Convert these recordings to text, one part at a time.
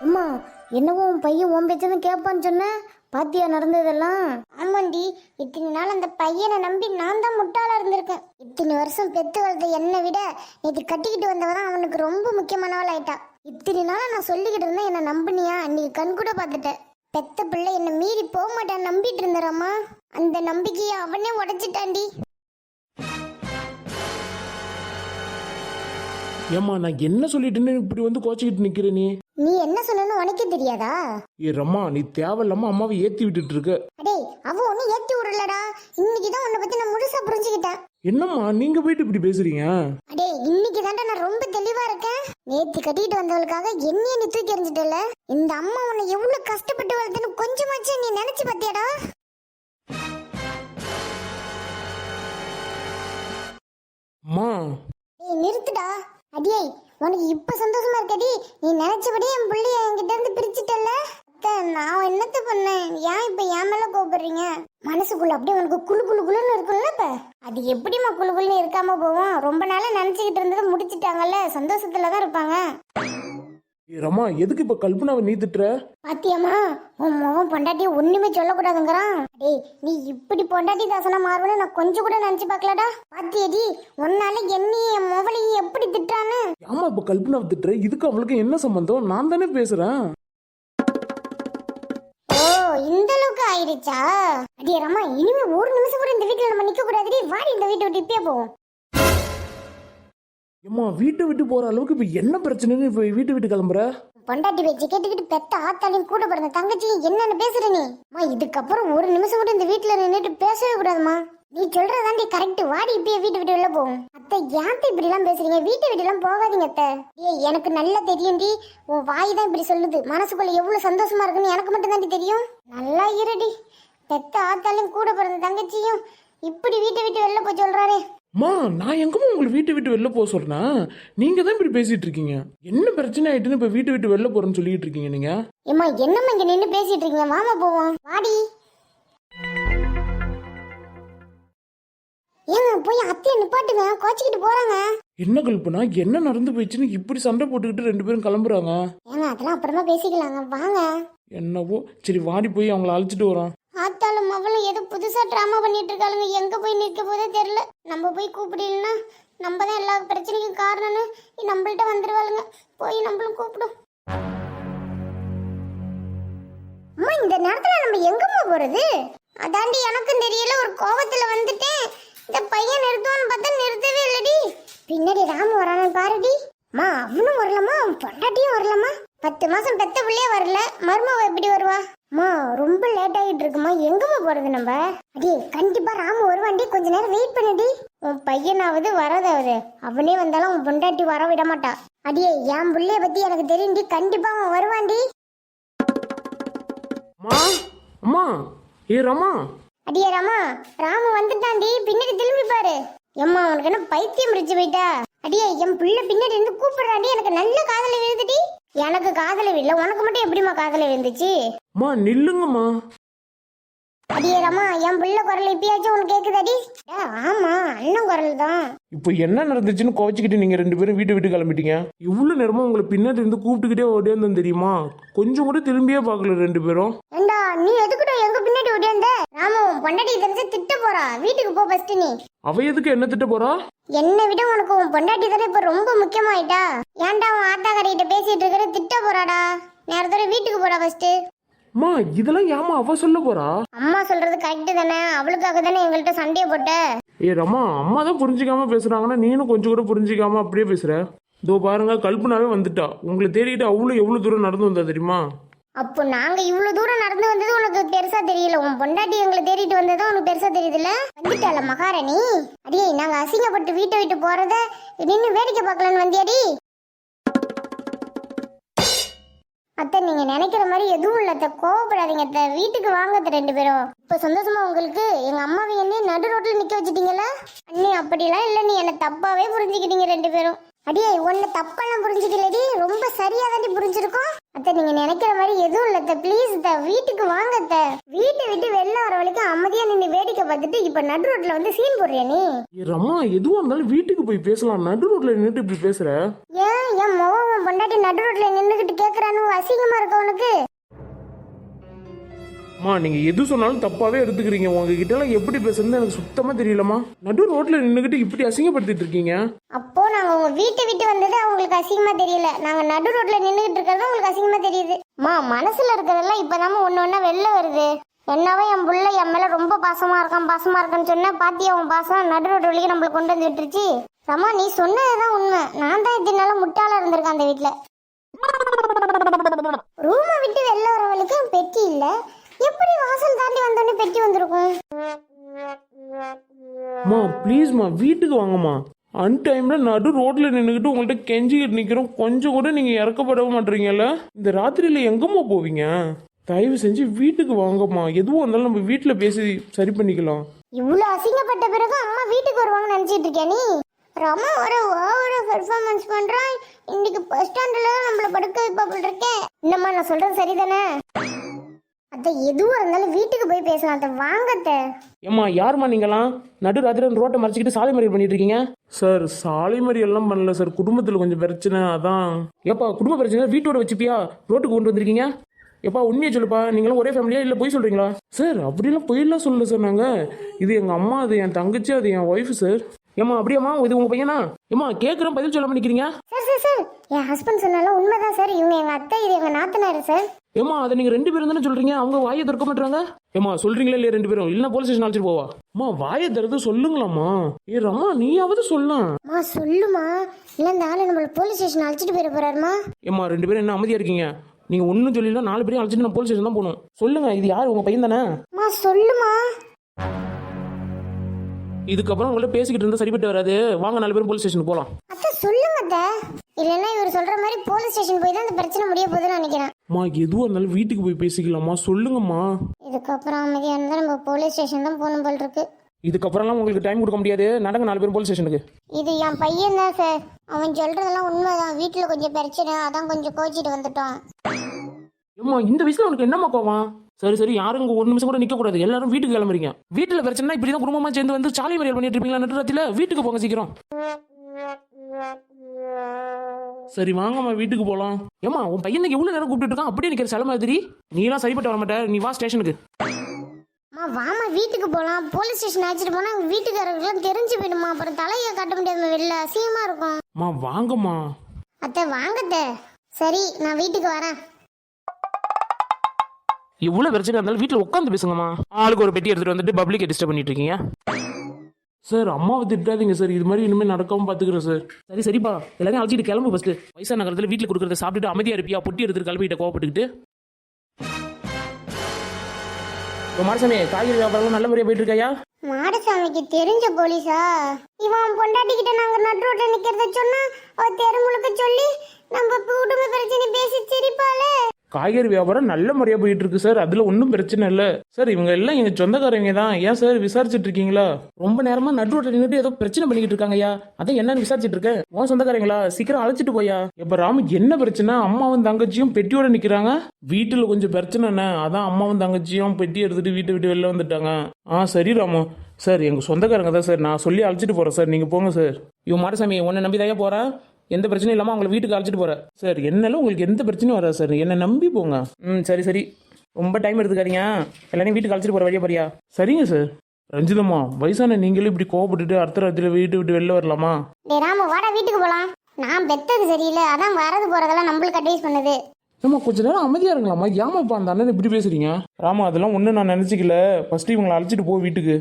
அம்மா, என்னவோ உன் பையன் உன் பேச்சதான் கேட்பான்னு சொன்ன, பாத்தியா நடந்ததெல்லாம்? ஆமாண்டி, இத்தனை நாள் அந்த பையனை நம்பி நான் தான் முட்டாளா இருந்திருக்கேன். இத்தனை வருஷம் பெத்து வளர்த்த என்னை விட நேற்று கட்டிக்கிட்டு வந்தவதான் அவனுக்கு ரொம்ப முக்கியமானவள் ஆயிட்டா. இத்தனை நாள் நான் சொல்லிக்கிட்டு இருந்தேன், என்ன நம்பினியா? அன்னைக்கு கண் கூட பார்த்துட்டேன். பெத்த பிள்ளை என்னை மீறி போக மாட்டான் நம்பிட்டு இருந்தாராமா. அந்த நம்பிக்கையை அவனே உடைச்சிட்டாண்டி. ஏம்மா நான் என்ன சொல்லிட்டேன்னு இப்படி வந்து கோச்சிக்கிட்டு நிக்கிற நீ என்ன சொன்னு உனக்கே தெரியாதா? ஏ ரம்மா, நீ தேவையில்லாம அம்மாவை ஏத்தி விட்டுட்டு இருக்க. அடே, அவ ஒன்னும் ஏத்தி விடலடா. இன்னைக்குதான் உன்னை பத்தி நான் முழுசா புரிஞ்சுக்கிட்டேன். என்னம்மா நீங்க போயிட்டு இப்படி பேசுறீங்க? அடே, இன்னைக்கு தாண்டா நான் ரொம்ப தெளிவா இருக்கேன். நேத்து கட்டிட்டு வந்தவளுக்காக என்னைய நீ தூக்கி எறிஞ்சிட்டல. இந்த அம்மா உன்னை எவ்வளவு கஷ்டப்பட்டு வளர்த்துன்னு கொஞ்சமாச்சும் நீ நினைச்சு பாத்தியாடா? அம்மா ஏய், நிறுத்துடா. அடியே, உனக்கு இப்ப சந்தோஷமா இருக்கடி? நீ நினைச்சபடி என் பிள்ளைய என்கிட்ட இருந்து பிரிச்சுட்டல. நான் என்னத்த பண்ணேன்? ஏன் இப்ப என் மேல கோபப்படுறீங்க? மனசுக்குள்ள அப்படியே உனக்கு குளு குளு குளுன்னு இருக்குல்ல. இப்ப அது எப்படிமா குளு குளுன்னு இருக்காம போவோம்? ரொம்ப நாளா நினைச்சுக்கிட்டு இருந்ததை முடிச்சிட்டாங்கல்ல, சந்தோஷத்துலதான் இருப்பாங்க. ஏ ரம்மா, எதுக்கு இப்ப கல்பனாவை நீ திட்டுற? பாத்தியம்மா, உன் முகம் பொண்டாட்டிய ஒண்ணுமே சொல்லக்கூடாதுங்கிறான். டேய், நீ இப்படி பொண்டாட்டி தாசனா மாறுவன்னு நான் கொஞ்சம் கூட நினைச்சு பாக்கலடா. பாத்தியடி, உன்னால என்னையும் என் முகலையும் எப்படி திட்டுறான்னு. ஆமா, இப்ப கல்பனாவை திட்டுற, இதுக்கு அவளுக்கு என்ன சம்பந்தம்? நான் தானே பேசுறேன். ஓ, இந்த அளவுக்கு ஆயிடுச்சா? அடியே ரம்மா, இனிமே ஒரு நிமிஷம் கூட இந்த வீட்டுல நம்ம நிக்க கூடாதுடி. வாடி, இந்த வீட்டை விட்டு இப்பயே போவோம். ஏம்மா, வீட்டை விட்டு போற அளவுக்கு இப்ப என்ன பிரச்சனைன்னு இப்ப வீட்டை விட்டு கிளம்புற? பொண்டாட்டி பேச்சு கேட்டுக்கிட்டு பெத்த ஆத்தாலையும் கூட பிறந்த தங்கச்சியும் என்னன்னு பேசுற நீ? இதுக்கப்புறம் ஒரு நிமிஷம் கூட இந்த வீட்டுல நின்றுட்டு பேசவே கூடாதுமா. நீ சொல்றதாண்டி கரெக்ட். வாடி, இப்பயே வீட்டை விட்டு வெளில போவோம். அத்தை, ஏன் இப்படி எல்லாம் பேசுறீங்க? வீட்டை விட்டு எல்லாம் போகாதீங்க அத்தை. ஏய், எனக்கு நல்லா தெரியும்டி. உன் வாய் தான் இப்படி சொல்லுது. மனசுக்குள்ள எவ்வளவு சந்தோஷமா இருக்குன்னு எனக்கு மட்டும் தாண்டி தெரியும். நல்லா இருடி. பெத்த ஆத்தாலையும் கூட பிறந்த தங்கச்சியும் இப்படி வீட்டை விட்டு வெளில போய் சொல்றாரே. அம்மா, நான் எங்கம்மா உங்களை வீட்டை விட்டு வெளில போக சொல்றேன்? நீங்க தான் இப்படி பேசிட்டு இருக்கீங்க. என்ன பிரச்சனை ஆயிட்டுன்னு இப்ப வீட்டை விட்டு வெளில போறேன்னு சொல்லிட்டு இருக்கீங்க நீங்க? ஏம்மா, என்னம்மா இங்க நின்னு பேசிட்டு இருக்கீங்க? வாமா போவோம். வாடி. ஏங்க, போய் அத்தையை நிப்பாட்டுங்க. கோச்சிக்கிட்டு போறாங்க. என்ன கல்பனா, என்ன நடந்து போயிடுச்சுன்னு இப்படி சண்டை போட்டுக்கிட்டு ரெண்டு பேரும் கிளம்புறாங்க? ஏங்க, அதெல்லாம் அப்புறமா பேசிக்கலாங்க. வாங்க. என்னவோ, சரி வாடி போய் அவங்கள அழைச்சிட்டு வரோம். ஆத்தாலும் அவளும் ஏதோ புதுசா டிராமா பண்ணிட்டு இருக்காளுங்க. எங்க போய் நிற்க போதே தெரியல. நம்ம போய் கூப்பிடலன்னா நம்ம தான் எல்லா பிரச்சனைக்கும் காரணம்னு நம்மள்ட்ட வந்துருவாளுங்க. போய் நம்மளும் கூப்பிடும். அம்மா, இந்த நேரத்துல நம்ம எங்கம்மா போறது? அதாண்டி எனக்கும் தெரியல. ஒரு கோவத்துல வந்துட்டேன். இந்த பையன் நிறுத்துவான்னு பார்த்தா நிறுத்தவே இல்லடி. பின்னாடி ராமு வரானு பாருடி. அம்மா, அவனும் வரலமா, அவன் பொண்டாட்டியும் வரலமா. 10 மாசம் பெத்த பிள்ளையே வரல, மருமவ எப்படி வருவா? அம்மா, ரொம்ப லேட் ஆகிட்டு இருக்குமா. எங்கம்மா போறது நம்ம? அடி, கண்டிப்பா ராமு வருவாண்டி. கொஞ்ச நேரம் வெயிட் பண்ணுடி. உன் பையனாவது வரதாவது, அவனே வந்தாலும் உன் பொண்டாட்டி வர விட மாட்டா. அடியே, என் பிள்ளைய பத்தி எனக்கு தெரியும்டி. கண்டிப்பா அவன் வருவாண்டி. அம்மா, அம்மா, ஏ ரமா. அடியே ராமா, ராமு வந்துட்டாண்டி. பின்னாடி திரும்பி பாரு. எம்மா, உனக்கு என்ன பைத்தியம் முடிச்சு போயிட்டா? அடியே, என் பிள்ளை பின்னாடி இருந்து கூப்பிடுறாண்டி. எனக்கு நல்ல காதல விழுந்துடி. எனக்கு காதல விழல, உனக்கு மட்டும் எப்படிமா காதல விழுந்துச்சு? அம்மா நில்லுங்கம்மா. அடியே ராமா, என் பிள்ளை குரல் இப்பயாச்சும் உனக்கு கேக்குதாடி? ஆமா, அண்ணன் குரல் தான். இப்போ என்ன நடந்துச்சுன்னு கோச்சிக்கிட்டு நீங்க ரெண்டு பேரும் வீட்டை விட்டு கிளம்பிட்டீங்க. இவ்வளவு நேரமா உங்களை பின்னாடி இருந்து கூப்பிட்டுக்கிட்டே ஓடியாந்து தெரியுமா? கொஞ்சம் கூட திரும்பியே பார்க்கல ரெண்டு பேரும். ஏண்டா, நீ எதுக்குடா எங்க பின்னாடி ஓடியாந்த? ராமு, பொண்டாட்டி தெரிஞ்சு திட்ட போறா. வீட்டுக்கு போ ஃபர்ஸ்ட் நீ. அவ எதுக்கு என்ன திட்ட போறா? என்னை விட உனக்கு உன் பொண்டாட்டி தானே இப்ப ரொம்ப முக்கியமாயிட்டா. ஏன்டா உன் ஆத்தாக்காரிட்ட பேசிட்டு இருக்கிற? திட்ட போறாடா. நேரத்தோட வீட்டுக்கு போடா ஃபர்ஸ்ட். அம்மா, இதெல்லாம் ஏமா அவ சொல்ல போறா? அம்மா சொல்றது கரெக்ட் தானே. அவளுக்காக தானே எங்கள்கிட்ட சண்டையை போட்ட. ஏ ரமா, அம்மா தான் புரிஞ்சிக்காம பேசுறாங்கன்னா நீனும் கொஞ்சம் கூட புரிஞ்சிக்காம அப்படியே பேசுற. இதோ பாருங்க, கல்பனாவே வந்துட்டா. உங்களை தேடிட்டு அவ்வளவு எவ்வளவு தூரம் நடந்து வந்தா தெரியுமா? அப்போ நாங்க இவ்வளவு தூரம் நடந்து வந்தது உனக்கு பெருசா தெரியல. உன் பொண்டாட்டி எங்களை தேடிட்டு வந்ததும் உனக்கு பெருசா தெரியுதுல்ல. வந்துட்டால மகாராணி. அடியே, நாங்க அசிங்கப்பட்டு வீட்டை விட்டு போறத நின்னு வேடிக்கை பார்க்கலன்னு வந்தியாடி? அத்தை, நீங்க நினைக்கிற மாதிரி எதுவும் இல்ல அத்தை. கோவப்படாதீங்க அத்தை. வீட்டுக்கு வாங்க அத்தை ரெண்டு பேரும். இப்ப சந்தோஷமா உங்களுக்கு? எங்க அம்மாவை என்ன நடு ரோட்ல நிக்க வச்சுட்டீங்களா? அண்ணி, அப்படிலாம் இல்ல. நீ என்ன தப்பாவே புரிஞ்சுக்கிட்டீங்க ரெண்டு பேரும். அடியே, உன்னை தப்பெல்லாம் புரிஞ்சுக்கலடி. ரொம்ப சரியா தாண்டி புரிஞ்சிருக்கோம். அத்தை, நீங்க நினைக்கிற மாதிரி எதுவும் இல்ல அத்தை. ப்ளீஸ் அத்தை, வீட்டுக்கு வாங்க அத்தை. வீட்டை விட்டு வெளில வர வரைக்கும் அமைதியா நின்று வேடிக்கை பார்த்துட்டு இப்ப நடு ரோட்ல வந்து சீன் போடுறியா நீ? ஏ ரமா, எதுவா இருந்தாலும் வீட்டுக்கு போய் பேசலாம். நடு ரோட்ல நின்னுட்டு இப்படி பேசுற? ஏன் என் முகம் பொண்டாட்டி நடு ரோட்ல நின்னுகிட்டு கேட்க கேக்குறானு அசிங்கமா இருக்க உனக்கு? அம்மா நீங்க எது சொன்னாலும் தப்பாவே எடுத்துக்கிறீங்க. உங்ககிட்ட எல்லாம் எப்படி பேசுறது எனக்கு சுத்தமா தெரியலம்மா. நடு ரோட்ல நின்னுகிட்டு இப்படி அசிங்கப்படுத்திட்டு இருக்கீங்க. அப்போ நாங்க உங்க வீட்டை விட்டு வந்தது அவங்களுக்கு அசிங்கமா தெரியல, நாங்க நடு ரோட்ல நின்னுகிட்டு இருக்கிறது உங்களுக்கு அசிங்கமா தெரியுது. மனசுல இருக்கிறதெல்லாம் இப்பதாம ஒண்ணு வெளில வருது. என்னவோ என் புள்ள என் மேல ரொம்ப பாசமா இருக்கான்னு சொன்ன பாத்தியா, உன் பாசம் நடு ரோடு வழிக்கு நம்மளுக்கு கொண்டு வந்து விட்டுருச்சு. ரமா நீ சொன்னதுதான் உண்மை. நான் தான் இதனால முட்டாளா இருந்திருக்கேன் அந்த வீட்டுல. ரூமை விட்டு வெளில வரவளுக்கு பெட்டி இல்ல, எப்படி வாசல் தாண்டி வந்தோடனே பெட்டி வந்திருக்கும்? மா ப்ளீஸ்மா வீட்டுக்கு வாங்கம்மா. அன்டைம்ல நடு ரோட்ல நின்றுக்கிட்டு உங்கள்கிட்ட கெஞ்சிக்கிட்டு நிக்கிறோம். கொஞ்சம் கூட நீங்க இறக்கப்படவே மாட்டீங்கல்ல. இந்த ராத்திரியில எங்கம்மா போவீங்க? தயவு செஞ்சு வீட்டுக்கு வாங்கம்மா. எதுவும் இருந்தாலும் நம்ம வீட்டுல பேசி சரி பண்ணிக்கலாம். இவ்வளவு அசிங்கப்பட்ட பிறகு அம்மா வீட்டுக்கு வருவாங்கன்னு நினைச்சிட்டு இருக்கேன் நீ? ரமா ஒரு ஓவரா பெர்ஃபார்மன்ஸ் பண்றான். இன்னைக்கு பஸ் ஸ்டாண்ட்ல நம்மள படுக்க வைப்பாப்ல இருக்கேன். என்னம்மா நான் சொல்றது சரிதானே? அத்தை எதுவும் இருந்தாலும் வீட்டுக்கு போய் பேசலாம். அத்தை வாங்கத்த. ஏம்மா யாருமா நீங்களாம் நடு ராத்திரி ரோட்டை மறைச்சிக்கிட்டு சாலை மறியல் பண்ணிட்டு இருக்கீங்க? சார் சாலை மறியல் எல்லாம் பண்ணல சார், குடும்பத்துல கொஞ்சம் பிரச்சனை அதான். ஏப்பா குடும்ப பிரச்சனை வீட்டோட வச்சுப்பியா ரோட்டுக்கு கொண்டு வந்திருக்கீங்க? எப்பா உண்மையை சொல்லுப்பா, நீங்களும் ஒரே ஃபேமிலியா இல்லை போய் சொல்றீங்களா? சார் அப்படிலாம் பொய்யெல்லாம் சொல்லல சார். இது எங்க அம்மா, அது என் தங்கச்சி, அது என் ஒய்ஃப் சார். ஏம்மா அப்படியாம்மா இது உங்க பையனா? ஏம்மா கேட்குறேன் பதில் சொல்லாம நிக்கிறீங்க? சார் என் ஹஸ்பண்ட் சொன்னாலும் உண்மைதான் சார். இவங்க எங்க அத்தை, இது எங்க நாத்தனாரு சார். ஏம்மா அதை நீங்க 2 பேரும் தானே சொல்றீங்க, அவங்க வாயை திறக்க மாட்டாங்க. ஏம்மா சொல்றீங்களா இல்லையா 2 பேரும்? இல்லைன்னா போலீஸ் ஸ்டேஷன் அழைச்சிட்டு போவா. அம்மா வாயை திறந்து சொல்லுங்களாம்மா. ரம்மா நீயாவது சொல்லலாம். சொல்லுமா, இல்ல இந்த ஆளு நம்மள போலீஸ் ஸ்டேஷன் அழைச்சிட்டு போயிட போறாருமா. ஏம்மா 2 பேரும் என்ன அமைதியா இருக்கீங்க? நீங்க ஒன்னும் சொல்லல, 4 பேரையும் அழைச்சிட்டு நான் போலீஸ் ஸ்டேஷன் தான் போகணும். சொல்லுங்க இது யாரு, உங்க பையன் தானே? சொல்லுமா. இதுக்கப்புறம் உங்கள்ட்ட பேசிக்கிட்டு இருந்தா சரிப்பட்டு வராது. வாங்க 4 பேரும் போலீஸ் ஸ்டேஷன் போலாம். அத்தை சொல்லுங்க அத்தை. இல்லைன்னா இவர் சொல்ற மாதிரி போலீஸ் ஸ்டேஷன் போய் தான் இந்த பிரச்சனை முடிய போகுதுன்னு நினைக்கிறேன். அம்மா எதுவாக இருந்தாலும் வீட்டுக்கு போய் பேசிக்கலாமா? சொல்லுங்கம்மா. இதுக்கப்புறம் அமைதியா இருந்தா நம்ம போலீஸ் ஸ்டேஷன் தான் போகணும் போல் இருக்கு. இதுக்கப்புறம்லாம் உங்களுக்கு டைம் கொடுக்க முடியாது. நடங்க 4 பேரும் போலீஸ் ஸ்டேஷனுக்கு. இது என் பையன் தான் சார். அவன் சொல்றதெல்லாம் உண்மைதான். வீட்டுல கொஞ்சம் பிரச்சனை, அதான் கொஞ்சம் கோச்சிட்டு வந்துட்டோம். அம்மா இந்த வயசுல உனக்கு என்னம்மா கோவம்? சரி யாரும் இங்க 1 நிமிஷம் கூட நிக்க கூடாது. எல்லாரும் வீட்டுக்கு கிளம்புறீங்க. வீட்டுல பிரச்சனை இப்படிதான் குடும்பமா சேர்ந்து வந்து சாலை மறியல் பண்ணிட்டு இருப்பீங்களா நடுராத்திரில? வீட்டுக்கு போங்க சீக்கிரம். சரி வாங்கம்மா வீட்டுக்கு போலாம். ஏமா உன் பையனுக்கு எவ்வளவு நேரம் கூப்பிட்டு இருக்கான், அப்படியே நிக்கிற சில மாதிரி. நீ எல்லாம் சரிப்பட்டு வர மாட்டே, நீ வா ஸ்டேஷனுக்கு. வாமா வீட்டுக்கு போலாம். போலீஸ் ஸ்டேஷன் அழைச்சிட்டு போனா வீட்டுக்காரர்களும் தெரிஞ்சு போயிடுமா. அப்புறம் தலையை காட்ட முடியாம வெளில அசிங்கமா இருக்கும். அம்மா வாங்கம்மா. அத்தை வாங்கத்த. சரி நான் வீட்டுக்கு வரேன். இவ்வளவு பிரச்சனை இருந்தாலும் வீட்டுல உட்காந்து பேசுங்கம்மா. ஆளுக்கு ஒரு பெட்டி எடுத்துட்டு வந்துட்டு பப்ளிக் டிஸ்டர்ப் பண்ணிட்டு இருக்கீங்க. சார் அம்மாவை திட்டாதீங்க சார், இது மாதிரி இனிமேல் நடக்காம பாத்துக்கிறேன் சார். சரிப்பா எல்லாரும் அழைச்சிட்டு கிளம்பு. ஃபர்ஸ்ட் வயசான காலத்துல வீட்டுல கொடுக்கறத சாப்பிட்டுட்டு அமைதியா இருப்பியா? பொட்டி எடுத்துட்டு கிளம்பிட்ட கோவப்பட்டுக்கிட்டு. மாடசாமி காய்கறி வியாபாரம் நல்ல முறையா போயிட்டு இருக்காயா? மாடசாமிக்கு தெரிஞ்ச போலீஸா? இவன் பொண்டாட்டிக்கிட்ட நாங்க நடு ரோட்ல நிக்கிறத சொன்னா அவ தெரு முழுக்க சொல்லி நம்ம குடும்ப பிரச்சனை பேசி சிரிப்பாளே. காய்கறி வியாபாரம் நல்ல முறையா போயிட்டு இருக்கு சார், அதுல ஒன்றும் பிரச்சனை இல்லை சார். இவங்க எல்லாம் எங்க சொந்தக்காரங்க தான். ஏன் சார் விசாரிச்சுட்டு இருக்கீங்களா? ரொம்ப நேரமா நடு ரோட்ல நின்றுட்டு ஏதோ பிரச்சனை பண்ணிக்கிட்டு இருக்காங்கய்யா, அதான் என்னன்னு விசாரிச்சுட்டு இருக்கேன். உன் சொந்தக்காரங்களா? சீக்கிரம் அழைச்சிட்டு போயா. இப்ப ராமு என்ன பிரச்சனை? அம்மாவும் தங்கச்சியும் பெட்டியோட நிக்கிறாங்க. வீட்டுல கொஞ்சம் பிரச்சனைண்ணே, அதான் அம்மாவும் தங்கச்சியும் பெட்டி எடுத்துட்டு வீட்டை விட்டு வெளில வந்துட்டாங்க. சரி ராமு சார், எங்க சொந்தக்காரங்க தான் சார், நான் சொல்லி அழைச்சிட்டு போறேன் சார், நீங்க போங்க சார். இவன் மாடசாமி உன்னை நம்பி தான் போறேன், எந்த பிரச்சனையும் இல்லாமல் அவங்களை வீட்டுக்கு அழைச்சிட்டு போகிறேன் சார். என்னால உங்களுக்கு எந்த பிரச்சனையும் வராது சார், என்னை நம்பி போங்க. சரி ரொம்ப டைம் எடுத்துக்காதீங்க. எல்லாரையும் வீட்டுக்கு அழைச்சிட்டு போகிற வழியா போறியா? சரிங்க சார். ரஞ்சிதம்மா வயசான நீங்களும் இப்படி கோவப்பட்டுட்டு அடுத்த ராத்திரில வீட்டு விட்டு வெளில வரலாமா? ராம வாடா வீட்டுக்கு போலாம். நான் பெத்தது சரியில்லை, அதான் வரது போறதெல்லாம் நம்மளுக்கு அட்வைஸ் பண்ணுது. ஏமா கொஞ்ச நேரம் அமைதியா இருங்களாம்மா. ஏமாப்பா அந்த அண்ணன் இப்படி பேசுறீங்க? ராமா அதெல்லாம் ஒன்றும் நான் நினச்சிக்கல. ஃபர்ஸ்ட் இவங்களை அழைச்சிட்டு போ வீட்டுக்கு.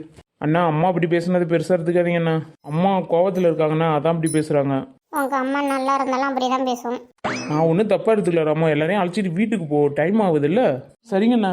அண்ணா அம்மா அப்படி பேசுனது பெருசாக எடுத்துக்காதீங்க அண்ணா. அம்மா கோவத்தில் இருக்காங்கண்ணா, அதான் அப்படி பேசுகிறாங்க. உங்க அம்மா நல்லா இருந்தாலும் அப்படிதான் பேசுவோம். நான் ஒன்றும் தப்பாக எடுத்துக்கல ராமா. எல்லாரையும் அழைச்சிட்டு வீட்டுக்கு போ, டைம் ஆகுது இல்லை? சரிங்கண்ணா.